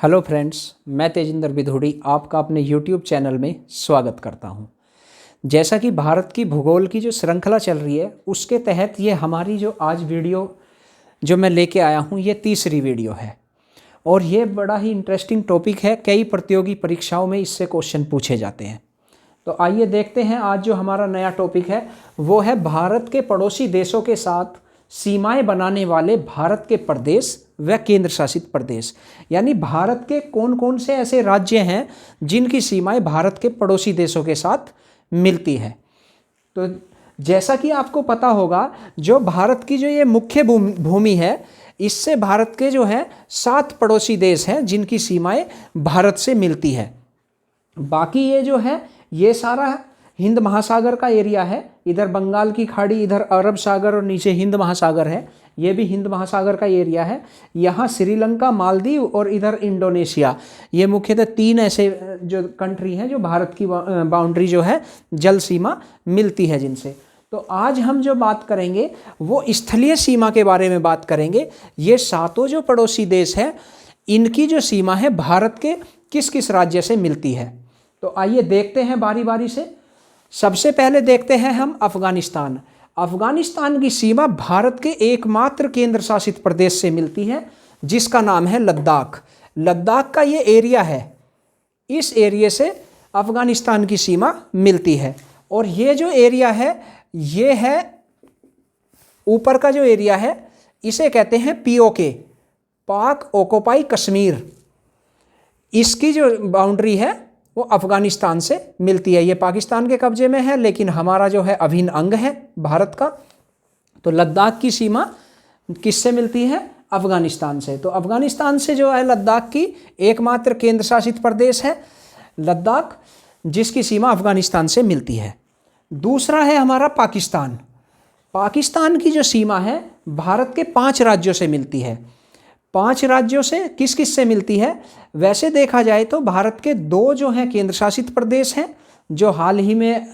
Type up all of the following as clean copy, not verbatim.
Hello friends, मैं तेजिंदर विधोड़ी आपका अपने यूट्यूब चैनल में स्वागत करता हूं। जैसा कि भारत की भूगोल की जो श्रृंखला चल रही है उसके तहत ये हमारी जो आज वीडियो जो मैं लेके आया हूं ये तीसरी वीडियो है और ये बड़ा ही इंटरेस्टिंग टॉपिक है। कई प्रतियोगी परीक्षाओं में इससे क्वेश्चन पूछे जाते हैं। तो आइए देखते हैं आज जो हमारा नया टॉपिक है वो है भारत के पड़ोसी देशों के साथ सीमाएं बनाने वाले भारत के प्रदेश व केंद्र शासित प्रदेश। यानी भारत के कौन कौन से ऐसे राज्य हैं जिनकी सीमाएं भारत के पड़ोसी देशों के साथ मिलती है। तो जैसा कि आपको पता होगा जो भारत की जो ये मुख्य भूमि है इससे भारत के जो है 7 पड़ोसी देश हैं जिनकी सीमाएं भारत से मिलती है। बाकी ये जो है ये सारा हिंद महासागर का एरिया है। इधर बंगाल की खाड़ी, इधर अरब सागर और नीचे हिंद महासागर है। ये भी हिंद महासागर का एरिया है। यहाँ श्रीलंका, मालदीव और इधर इंडोनेशिया, ये मुख्यतः 3 ऐसे जो कंट्री हैं जो भारत की बाउंड्री जो है जल सीमा मिलती है जिनसे। तो आज हम जो बात करेंगे वो स्थलीय सीमा के बारे में बात करेंगे। ये 7 जो पड़ोसी देश हैं इनकी जो सीमा है भारत के किस किस राज्य से मिलती है। तो आइए देखते हैं बारी बारी से। सबसे पहले देखते हैं हम अफगानिस्तान। अफगानिस्तान की सीमा भारत के एकमात्र केंद्र शासित प्रदेश से मिलती है जिसका नाम है लद्दाख। लद्दाख का ये एरिया है, इस एरिया से अफगानिस्तान की सीमा मिलती है। और ये जो एरिया है ये है ऊपर का जो एरिया है इसे कहते हैं पीओके, पाक ऑक्युपाई कश्मीर। इसकी जो बाउंड्री है वो अफगानिस्तान से मिलती है। ये पाकिस्तान के कब्जे में है लेकिन हमारा जो है अभिन्न अंग है भारत का। तो लद्दाख की सीमा किससे मिलती है? अफगानिस्तान से। तो अफगानिस्तान से जो है लद्दाख की एकमात्र केंद्र शासित प्रदेश है लद्दाख, जिसकी सीमा अफगानिस्तान से मिलती है। दूसरा है हमारा पाकिस्तान। पाकिस्तान की जो सीमा है भारत के 5 राज्यों से मिलती है। 5 राज्यों से किस किस से मिलती है? वैसे देखा जाए तो भारत के 2 जो हैं केंद्र शासित प्रदेश हैं जो हाल ही में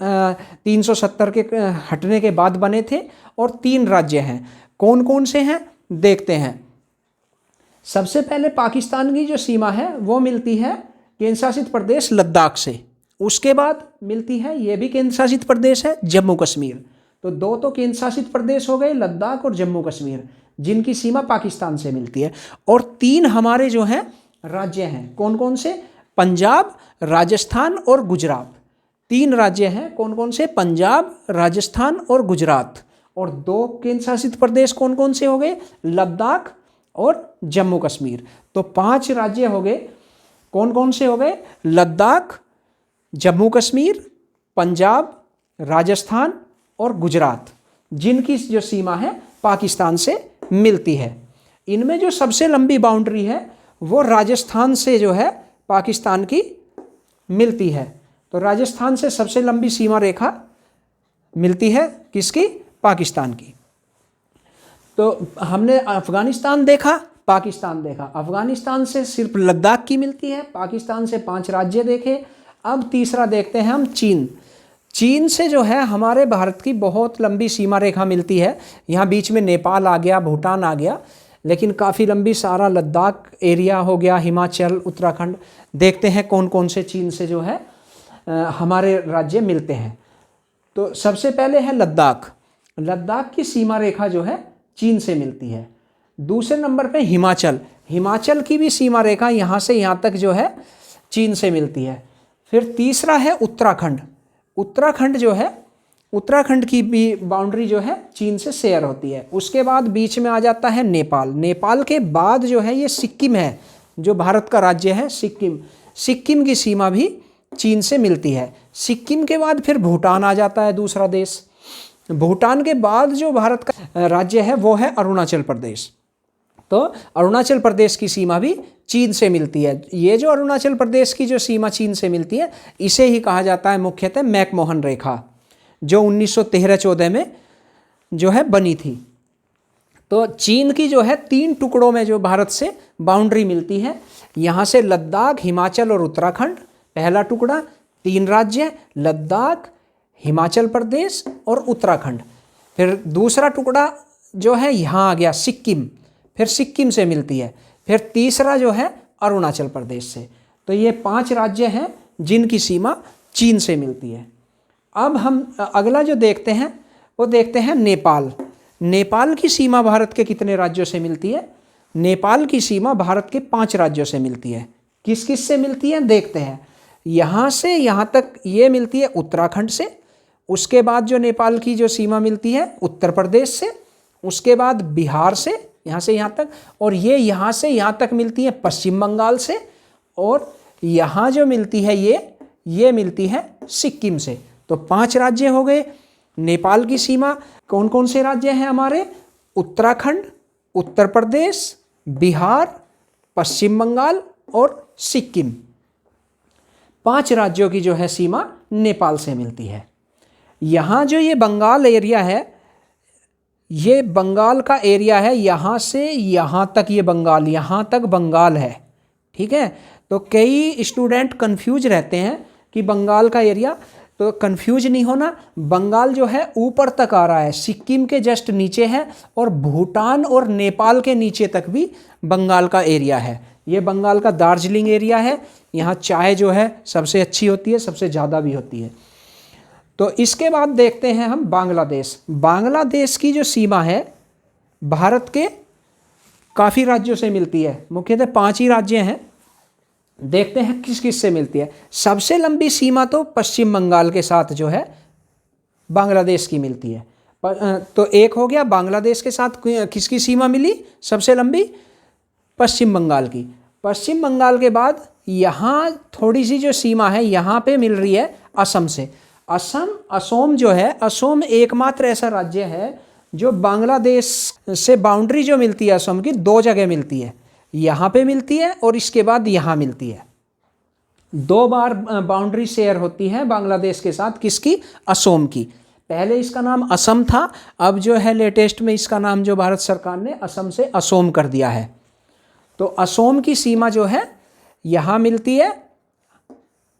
370 के हटने के बाद बने थे, और 3 राज्य हैं। कौन कौन से हैं देखते हैं। सबसे पहले पाकिस्तान की जो सीमा है वो मिलती है केंद्र शासित प्रदेश लद्दाख से। उसके बाद मिलती है, ये भी केंद्र शासित प्रदेश है, जम्मू कश्मीर। तो 2 तो केंद्र शासित प्रदेश हो गए, लद्दाख और जम्मू कश्मीर, जिनकी सीमा पाकिस्तान से मिलती है। और 3 हमारे जो हैं राज्य हैं। कौन कौन से? पंजाब, राजस्थान और गुजरात। 3 राज्य हैं। कौन कौन से? पंजाब, राजस्थान और गुजरात। और 2 केंद्र शासित प्रदेश कौन कौन से हो गए? लद्दाख और जम्मू कश्मीर। तो 5 राज्य हो गए। कौन कौन से हो गए? लद्दाख, जम्मू कश्मीर, पंजाब, राजस्थान और गुजरात, जिनकी जो सीमा है पाकिस्तान से मिलती है। इनमें जो सबसे लंबी बाउंड्री है वो राजस्थान से जो है पाकिस्तान की मिलती है। तो राजस्थान से सबसे लंबी सीमा रेखा मिलती है किसकी? पाकिस्तान की। तो हमने अफगानिस्तान देखा, पाकिस्तान देखा। अफगानिस्तान से सिर्फ लद्दाख की मिलती है, पाकिस्तान से 5 राज्य देखे। अब तीसरा देखते हैं हम चीन। चीन से जो है हमारे भारत की बहुत लंबी सीमा रेखा मिलती है। यहाँ बीच में नेपाल आ गया, भूटान आ गया, लेकिन काफ़ी लंबी सारा लद्दाख एरिया हो गया, हिमाचल, उत्तराखंड। देखते हैं कौन कौन से चीन से जो है हमारे राज्य मिलते हैं। तो सबसे पहले है लद्दाख। लद्दाख की सीमा रेखा जो है चीन से मिलती है। दूसरे नंबर पे हिमाचल। हिमाचल की भी सीमा रेखा यहाँ से यहाँ तक जो है चीन से मिलती है। फिर तीसरा है उत्तराखंड। उत्तराखंड जो है, उत्तराखंड की भी बाउंड्री जो है चीन से शेयर होती है। उसके बाद बीच में आ जाता है नेपाल। नेपाल के बाद जो है ये सिक्किम है, जो भारत का राज्य है सिक्किम। सिक्किम की सीमा भी चीन से मिलती है। सिक्किम के बाद फिर भूटान आ जाता है, दूसरा देश। भूटान के बाद जो भारत का राज्य है वो है अरुणाचल प्रदेश। तो अरुणाचल प्रदेश की सीमा भी चीन से मिलती है। ये जो अरुणाचल प्रदेश की जो सीमा चीन से मिलती है इसे ही कहा जाता है मुख्यतः मैकमोहन रेखा, जो 1913-14 में जो है बनी थी। तो चीन की जो है 3 टुकड़ों में जो भारत से बाउंड्री मिलती है। यहाँ से लद्दाख, हिमाचल और उत्तराखंड पहला टुकड़ा, 3 राज्य लद्दाख, हिमाचल प्रदेश और उत्तराखंड। फिर दूसरा टुकड़ा जो है यहाँ आ गया सिक्किम, फिर सिक्किम से मिलती है। फिर तीसरा जो है अरुणाचल प्रदेश से। तो ये 5 राज्य हैं जिनकी सीमा चीन से मिलती है। अब हम अगला जो देखते हैं वो देखते हैं नेपाल। नेपाल की सीमा भारत के कितने राज्यों से मिलती है? नेपाल की सीमा भारत के 5 राज्यों से मिलती है। किस किस से मिलती है देखते हैं। यहाँ से यहाँ तक ये मिलती है उत्तराखंड से। उसके बाद जो नेपाल की जो सीमा मिलती है उत्तर प्रदेश से, उसके बाद बिहार से यहाँ तक, और ये यहाँ से यहाँ तक मिलती है पश्चिम बंगाल से, और यहाँ जो मिलती है ये मिलती है सिक्किम से। तो 5 राज्य हो गए। नेपाल की सीमा कौन कौन से राज्य हैं हमारे? उत्तराखंड, उत्तर प्रदेश, बिहार, पश्चिम बंगाल और सिक्किम। 5 राज्यों की जो है सीमा नेपाल से मिलती है। यहाँ जो ये बंगाल एरिया है, ये बंगाल का एरिया है, यहाँ से यहाँ तक ये बंगाल, यहाँ तक बंगाल है। ठीक है, तो कई स्टूडेंट कंफ्यूज रहते हैं कि बंगाल का एरिया, तो कंफ्यूज नहीं होना। बंगाल जो है ऊपर तक आ रहा है, सिक्किम के जस्ट नीचे है, और भूटान और नेपाल के नीचे तक भी बंगाल का एरिया है। ये बंगाल का दार्जिलिंग एरिया है। यहाँ चाय जो है सबसे अच्छी होती है, सबसे ज़्यादा भी होती है। तो इसके बाद देखते हैं हम बांग्लादेश। बांग्लादेश की जो सीमा है भारत के काफ़ी राज्यों से मिलती है, मुख्यतः 5 ही राज्य हैं। देखते हैं किस किस से मिलती है। सबसे लंबी सीमा तो पश्चिम बंगाल के साथ जो है बांग्लादेश की मिलती है। तो एक हो गया, बांग्लादेश के साथ किसकी सीमा मिली सबसे लंबी? पश्चिम बंगाल की। पश्चिम बंगाल के बाद यहाँ थोड़ी सी जो सीमा है यहाँ पे मिल रही है असम से। असम जो है, असम एकमात्र ऐसा राज्य है जो बांग्लादेश से बाउंड्री जो मिलती है असम की 2 जगह मिलती है। यहाँ पे मिलती है और इसके बाद यहाँ मिलती है। 2 बार बाउंड्री शेयर होती है बांग्लादेश के साथ। किसकी? असम की। पहले इसका नाम असम था, अब जो है लेटेस्ट में इसका नाम जो भारत सरकार ने असम से असोम कर दिया है। तो असोम की सीमा जो है यहाँ मिलती है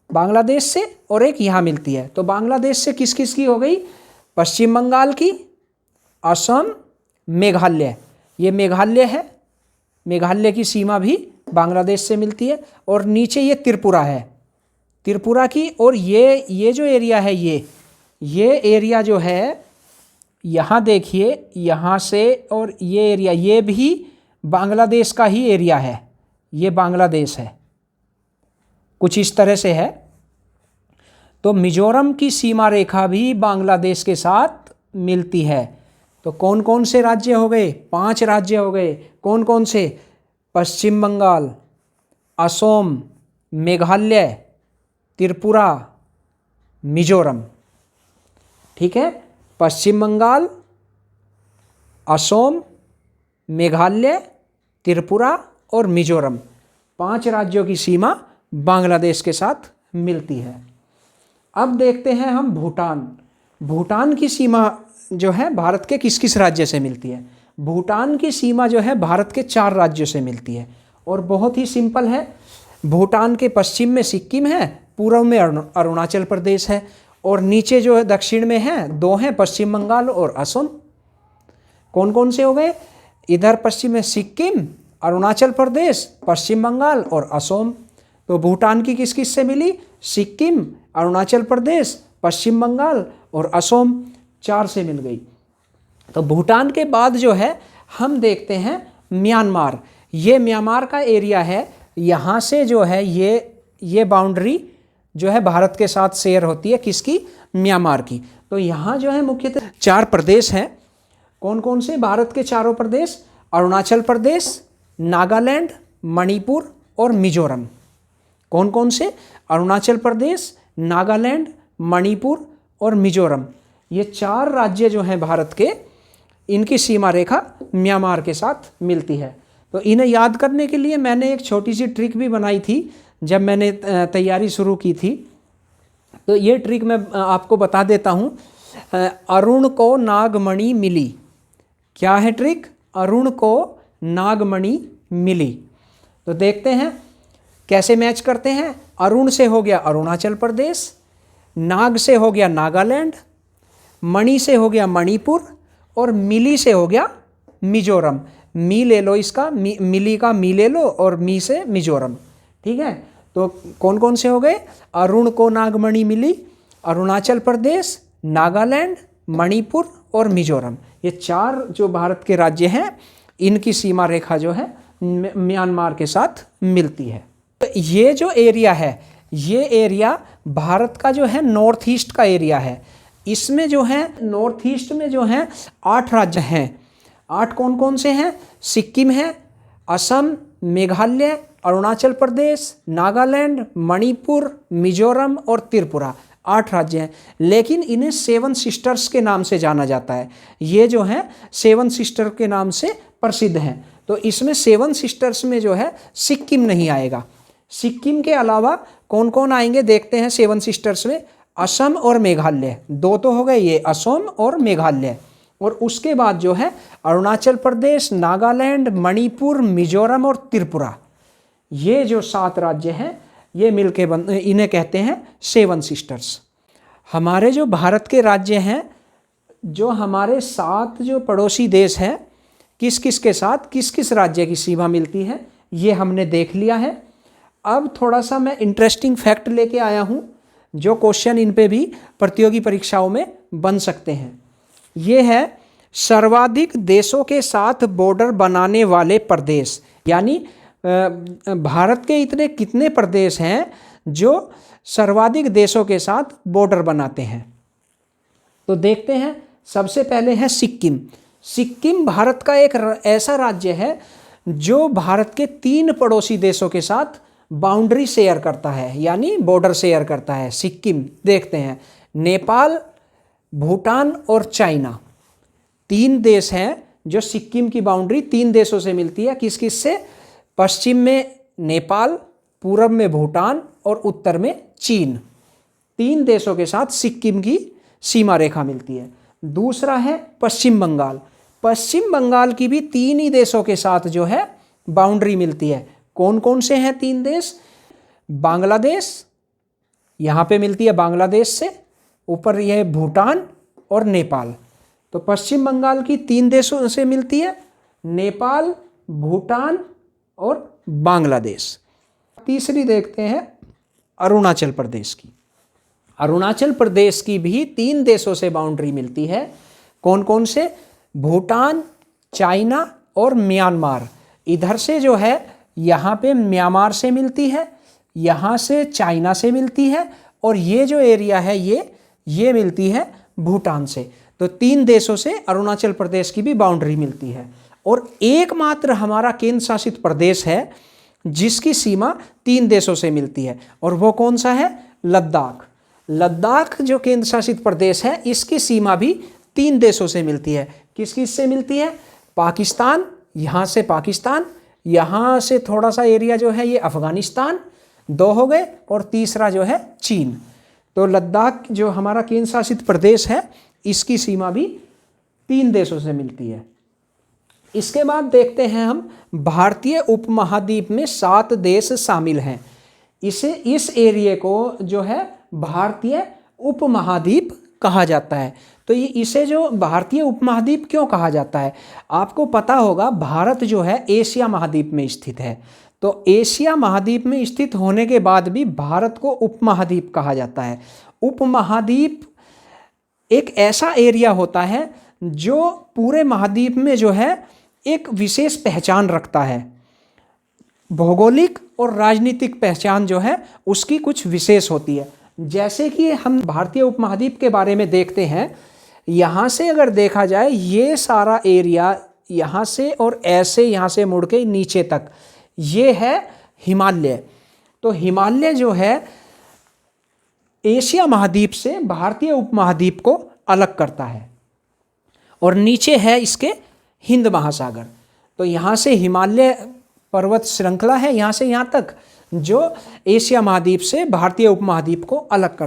बांग्लादेश से, और एक यहाँ मिलती है। तो बांग्लादेश से किस किस की हो गई? पश्चिम बंगाल की, असम, मेघालय। ये मेघालय है, मेघालय की सीमा भी बांग्लादेश से मिलती है। और नीचे ये त्रिपुरा है, त्रिपुरा की। और ये जो एरिया है, ये एरिया जो है यहाँ देखिए, यहाँ से और ये एरिया, ये भी बांग्लादेश का ही एरिया है। ये बांग्लादेश है, कुछ इस तरह से है। तो मिजोरम की सीमा रेखा भी बांग्लादेश के साथ मिलती है। तो कौन कौन से राज्य हो गए? 5 राज्य हो गए। कौन कौन से? पश्चिम बंगाल, असम, मेघालय, त्रिपुरा, मिजोरम। ठीक है, पश्चिम बंगाल, असम, मेघालय, त्रिपुरा और मिजोरम, 5 राज्यों की सीमा बांग्लादेश के साथ मिलती है। अब देखते हैं हम भूटान। भूटान की सीमा जो है भारत के किस किस राज्य से मिलती है? भूटान की सीमा जो है भारत के 4 राज्यों से मिलती है, और बहुत ही सिंपल है। भूटान के पश्चिम में सिक्किम है, पूर्व में अरुणाचल प्रदेश है, और नीचे जो है दक्षिण में है 2 हैं, पश्चिम बंगाल और असम। कौन कौन से हो गए? इधर पश्चिम में सिक्किम, अरुणाचल प्रदेश, पश्चिम बंगाल और असम। तो भूटान की किस किस से मिली? सिक्किम, अरुणाचल प्रदेश, पश्चिम बंगाल और असम, 4 से मिल गई। तो भूटान के बाद जो है हम देखते हैं म्यांमार। ये म्यांमार का एरिया है। यहाँ से जो है ये बाउंड्री जो है भारत के साथ शेयर होती है। किसकी? म्यांमार की। तो यहाँ जो है मुख्यतः 4 प्रदेश हैं। कौन कौन से? भारत के 4 प्रदेश, अरुणाचल प्रदेश, नागालैंड, मणिपुर और मिजोरम। कौन कौन से? अरुणाचल प्रदेश, नागालैंड, मणिपुर और मिजोरम। ये 4 राज्य जो हैं भारत के, इनकी सीमा रेखा म्यांमार के साथ मिलती है। तो इन्हें याद करने के लिए मैंने एक छोटी सी ट्रिक भी बनाई थी जब मैंने तैयारी शुरू की थी। तो ये ट्रिक मैं आपको बता देता हूँ। अरुण को नागमणि मिली। क्या है ट्रिक? अरुण को नागमणि मिली। तो देखते हैं कैसे मैच करते हैं। अरुण से हो गया अरुणाचल प्रदेश, नाग से हो गया नागालैंड, मणि से हो गया मणिपुर और मिली से हो गया मिजोरम। मी ले लो इसका, मिली का मी ले लो और मी से मिजोरम। ठीक है, तो कौन कौन से हो गए? अरुण को नागमणि मिली, अरुणाचल प्रदेश, नागालैंड, मणिपुर और मिजोरम। ये 4 जो भारत के राज्य हैं इनकी सीमा रेखा जो है म्यांमार के साथ मिलती है। तो ये जो एरिया है, ये एरिया भारत का जो है नॉर्थ ईस्ट का एरिया है। इसमें जो है नॉर्थ ईस्ट में जो है 8 राज्य हैं। 8 कौन कौन से हैं? सिक्किम है, असम, मेघालय, अरुणाचल प्रदेश, नागालैंड, मणिपुर, मिजोरम और त्रिपुरा। 8 राज्य हैं, लेकिन इन्हें 7 सिस्टर्स के नाम से जाना जाता है। ये जो है 7 सिस्टर के नाम से प्रसिद्ध हैं। तो इसमें 7 सिस्टर्स में जो है सिक्किम नहीं आएगा। सिक्किम के अलावा कौन कौन आएंगे देखते हैं 7 सिस्टर्स में। असम और मेघालय, 2 तो हो गए ये, असम और मेघालय। और उसके बाद जो है अरुणाचल प्रदेश, नागालैंड, मणिपुर, मिजोरम और त्रिपुरा। ये जो 7 राज्य हैं ये मिलके इन्हें कहते हैं 7 सिस्टर्स। हमारे जो भारत के राज्य हैं, जो हमारे 7 जो पड़ोसी देश हैं, किस किस के साथ किस किस राज्य की सीमा मिलती है ये हमने देख लिया है। अब थोड़ा सा मैं इंटरेस्टिंग फैक्ट लेके आया हूँ जो क्वेश्चन इन पे भी प्रतियोगी परीक्षाओं में बन सकते हैं। ये है सर्वाधिक देशों के साथ बॉर्डर बनाने वाले प्रदेश, यानी भारत के इतने कितने प्रदेश हैं जो सर्वाधिक देशों के साथ बॉर्डर बनाते हैं। तो देखते हैं, सबसे पहले है सिक्किम। सिक्किम भारत का एक ऐसा राज्य है जो भारत के 3 पड़ोसी देशों के साथ बाउंड्री शेयर करता है, यानी बॉर्डर शेयर करता है। सिक्किम देखते हैं, नेपाल, भूटान और चाइना, 3 देश हैं जो सिक्किम की बाउंड्री 3 देशों से मिलती है। किस किस से? पश्चिम में नेपाल, पूरब में भूटान और उत्तर में चीन। 3 देशों के साथ सिक्किम की सीमा रेखा मिलती है। दूसरा है पश्चिम बंगाल। पश्चिम बंगाल की भी 3 ही देशों के साथ जो है बाउंड्री मिलती है। कौन कौन से हैं 3 देश? बांग्लादेश, यहाँ पे मिलती है बांग्लादेश से, ऊपर यह भूटान और नेपाल। तो पश्चिम बंगाल की 3 देशों से मिलती है, नेपाल, भूटान और बांग्लादेश। तीसरी देखते हैं अरुणाचल प्रदेश की। अरुणाचल प्रदेश की भी 3 देशों से बाउंड्री मिलती है। कौन कौन से? भूटान, चाइना और म्यांमार। इधर से जो है यहाँ पे म्यांमार से मिलती है, यहाँ से चाइना से मिलती है और ये जो एरिया है ये मिलती है भूटान से। तो 3 देशों से अरुणाचल प्रदेश की भी बाउंड्री मिलती है। और एकमात्र हमारा केंद्र शासित प्रदेश है जिसकी सीमा 3 देशों से मिलती है, और वो कौन सा है? लद्दाख। लद्दाख जो केंद्र शासित प्रदेश है इसकी सीमा भी 3 देशों से मिलती है। किस किस से मिलती है? पाकिस्तान, यहाँ से पाकिस्तान, यहाँ से थोड़ा सा एरिया जो है ये अफगानिस्तान, 2 हो गए, और तीसरा जो है चीन। तो लद्दाख जो हमारा केंद्र शासित प्रदेश है इसकी सीमा भी 3 देशों से मिलती है। इसके बाद देखते हैं हम, भारतीय उपमहाद्वीप में 7 देश शामिल हैं। इस एरिया को जो है भारतीय उपमहाद्वीप कहा जाता है। तो ये इसे जो भारतीय उपमहाद्वीप क्यों कहा जाता है? आपको पता होगा भारत जो है एशिया महाद्वीप में स्थित है। तो एशिया महाद्वीप में स्थित होने के बाद भी भारत को उपमहाद्वीप कहा जाता है। उपमहाद्वीप एक ऐसा एरिया होता है जो पूरे महाद्वीप में जो है एक विशेष पहचान रखता है। भौगोलिक और राजनीतिक पहचान जो है उसकी कुछ विशेष होती है। जैसे कि हम भारतीय उपमहाद्वीप के बारे में देखते हैं, यहाँ से अगर देखा जाए ये सारा एरिया यहाँ से और ऐसे यहाँ से मुड़ के नीचे तक ये है हिमालय। तो हिमालय जो है एशिया महाद्वीप से भारतीय उपमहाद्वीप को अलग करता है, और नीचे है इसके हिंद महासागर। तो यहाँ से हिमालय पर्वत श्रृंखला है यहाँ से यहाँ तक, जो एशिया महाद्वीप से भारतीय उपमहाद्वीप को अलग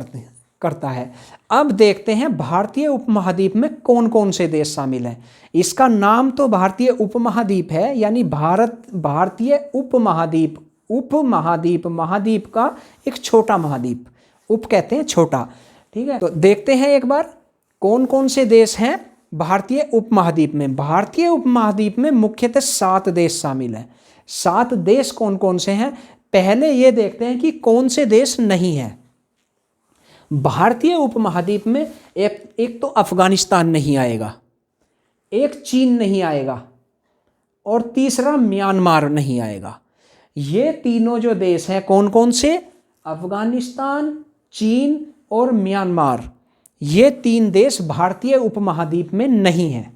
करता है। अब देखते हैं भारतीय उपमहाद्वीप में कौन कौन से देश शामिल हैं। इसका नाम तो भारतीय उपमहाद्वीप है, यानी भारतीय उपमहाद्वीप। उपमहाद्वीप, महाद्वीप का एक छोटा महाद्वीप, उप कहते हैं छोटा। ठीक है, तो देखते हैं एक बार कौन कौन से देश हैं भारतीय उपमहाद्वीप में, भारतीय उपमहाद्वीप में मुख्यतः 7 देश शामिल हैं। 7 देश कौन कौन से हैं? पहले ये देखते हैं कि कौन से देश नहीं हैं। भारतीय उपमहाद्वीप में एक तो अफगानिस्तान नहीं आएगा, एक चीन नहीं आएगा और तीसरा म्यांमार नहीं आएगा। ये तीनों जो देश हैं कौन कौन से? अफगानिस्तान, चीन और म्यांमार, ये 3 देश भारतीय उपमहाद्वीप में नहीं हैं।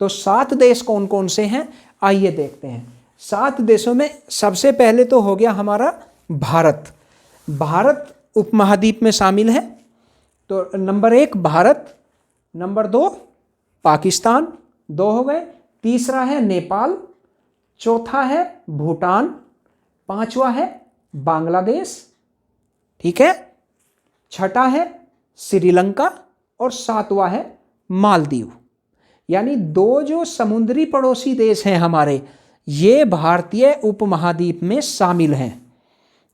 तो 7 देश कौन कौन से हैं आइए देखते हैं। 7 देशों में सबसे पहले तो हो गया हमारा भारत। भारत उपमहाद्वीप में शामिल है। तो नंबर 1 भारत, नंबर 2 पाकिस्तान, 2 हो गए। तीसरा है नेपाल, चौथा है भूटान, 5वां है बांग्लादेश, ठीक है, छठा है श्रीलंका और 7वां है मालदीव। यानी 2 जो समुद्री पड़ोसी देश हैं हमारे, ये भारतीय उपमहाद्वीप में शामिल हैं।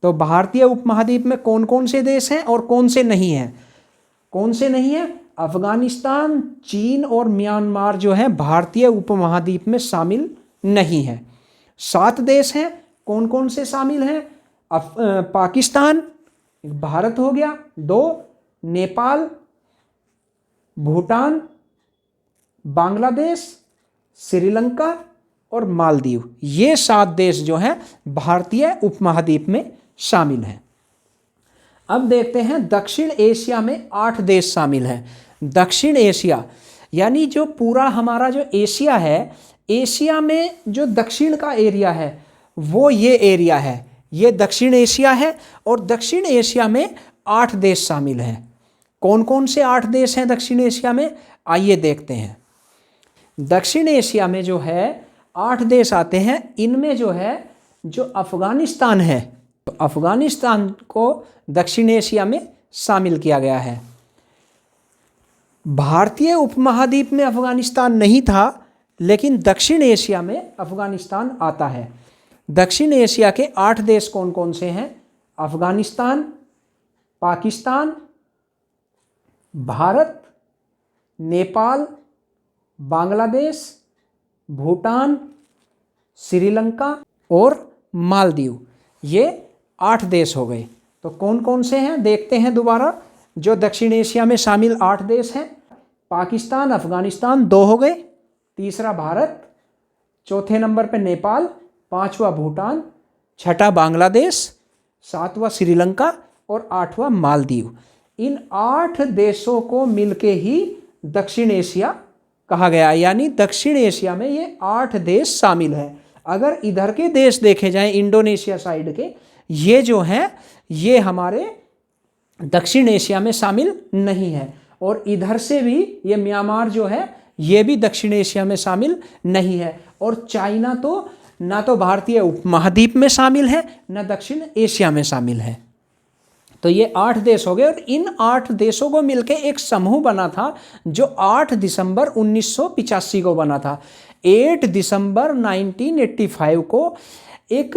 तो भारतीय उपमहाद्वीप में कौन कौन से देश हैं और कौन से नहीं हैं? कौन से नहीं हैं? अफगानिस्तान, चीन और म्यांमार जो है भारतीय उपमहाद्वीप में शामिल नहीं है। 7 देश हैं, कौन कौन से शामिल हैं? पाकिस्तान, भारत हो गया, 2 नेपाल, भूटान, बांग्लादेश, श्रीलंका और मालदीव। ये 7 देश जो हैं भारतीय उपमहाद्वीप में शामिल हैं। अब देखते हैं दक्षिण एशिया में 8 देश शामिल हैं। दक्षिण एशिया यानी जो पूरा हमारा जो एशिया है, एशिया में जो दक्षिण का एरिया है वो ये एरिया है, ये दक्षिण एशिया है। और दक्षिण एशिया में 8 देश शामिल हैं। कौन कौन से 8 देश हैं दक्षिण एशिया में आइए देखते हैं। दक्षिण एशिया में जो है 8 देश आते हैं। इनमें जो है जो अफगानिस्तान है, तो अफगानिस्तान को दक्षिण एशिया में शामिल किया गया है। भारतीय उपमहाद्वीप में अफगानिस्तान नहीं था, लेकिन दक्षिण एशिया में अफगानिस्तान आता है। दक्षिण एशिया के 8 देश कौन कौन से हैं? अफगानिस्तान, पाकिस्तान, भारत, नेपाल, बांग्लादेश, भूटान, श्रीलंका और मालदीव। ये 8 देश हो गए। तो कौन कौन से हैं देखते हैं दोबारा। जो दक्षिण एशिया में शामिल 8 देश हैं, पाकिस्तान, अफगानिस्तान 2 हो गए, तीसरा भारत, चौथे नंबर पे नेपाल, 5वां भूटान, छठा बांग्लादेश, 7वां श्रीलंका और 8वां मालदीव। इन 8 देशों को मिलके ही दक्षिण एशिया कहा गया। यानी दक्षिण एशिया में ये 8 देश शामिल हैं। अगर इधर के देश देखे जाएं, इंडोनेशिया साइड के, ये जो हैं ये हमारे दक्षिण एशिया में शामिल नहीं है। और इधर से भी ये म्यांमार जो है ये भी दक्षिण एशिया में शामिल नहीं है। और चाइना तो ना तो भारतीय उपमहाद्वीप में शामिल है, ना दक्षिण एशिया में शामिल है। तो ये 8 देश हो गए। और इन 8 देशों को मिलकर एक समूह बना था जो 8 दिसंबर 1985 को बना था। 8 दिसंबर 1985 को एक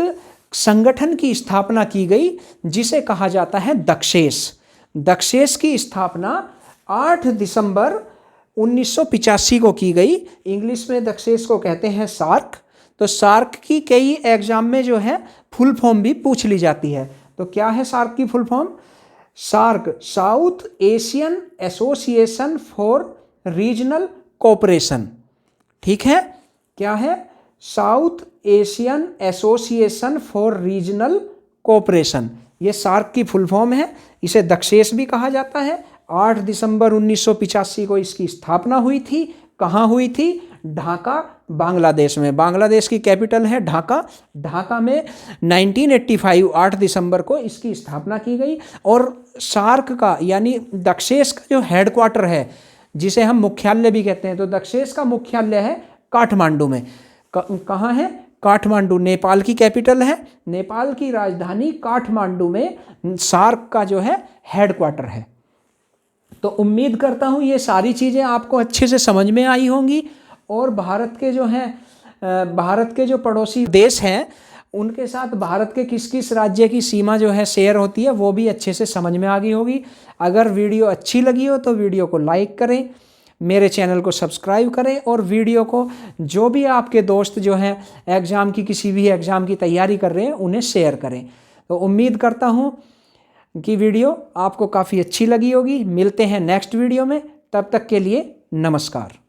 संगठन की स्थापना की गई जिसे कहा जाता है दक्षेस। दक्षेस की स्थापना 8 दिसंबर 1985 को की गई। इंग्लिश में दक्षेस को कहते हैं सार्क। तो सार्क की कई एग्जाम में जो है फुल फॉर्म भी पूछ ली जाती है। तो क्या है सार्क की full form? SAARC, south Asian association for regional cooperation. ठीक है, क्या है? South Asian association for regional cooperation. ये सार्क की फुल फॉर्म है। इसे दक्षेस भी कहा जाता है। 8 दिसंबर 1985 को इसकी स्थापना हुई थी। कहाँ हुई थी? ढाका, बांग्लादेश में। बांग्लादेश की कैपिटल है ढाका। ढाका में 1985 8 दिसंबर को इसकी स्थापना की गई। और सार्क का यानी दक्षेस का जो हेडक्वार्टर है, जिसे हम मुख्यालय भी कहते हैं, तो दक्षेस का मुख्यालय है काठमांडू में। कहाँ है? काठमांडू। नेपाल की कैपिटल है। नेपाल की राजधानी काठमांडू में सार्क का जो है हेडक्वार्टर है। तो उम्मीद करता हूँ ये सारी चीज़ें आपको अच्छे से समझ में आई होंगी। और भारत के जो हैं, भारत के जो पड़ोसी देश हैं, उनके साथ भारत के किस किस राज्य की सीमा जो है शेयर होती है, वो भी अच्छे से समझ में आ गई होगी। अगर वीडियो अच्छी लगी हो तो वीडियो को लाइक करें, मेरे चैनल को सब्सक्राइब करें और वीडियो को जो भी आपके दोस्त जो हैं एग्ज़ाम की किसी भी एग्ज़ाम की तैयारी कर रहे हैं उन्हें शेयर करें। तो उम्मीद करता हूँ कि वीडियो आपको काफ़ी अच्छी लगी होगी। मिलते हैं नेक्स्ट वीडियो में, तब तक के लिए नमस्कार।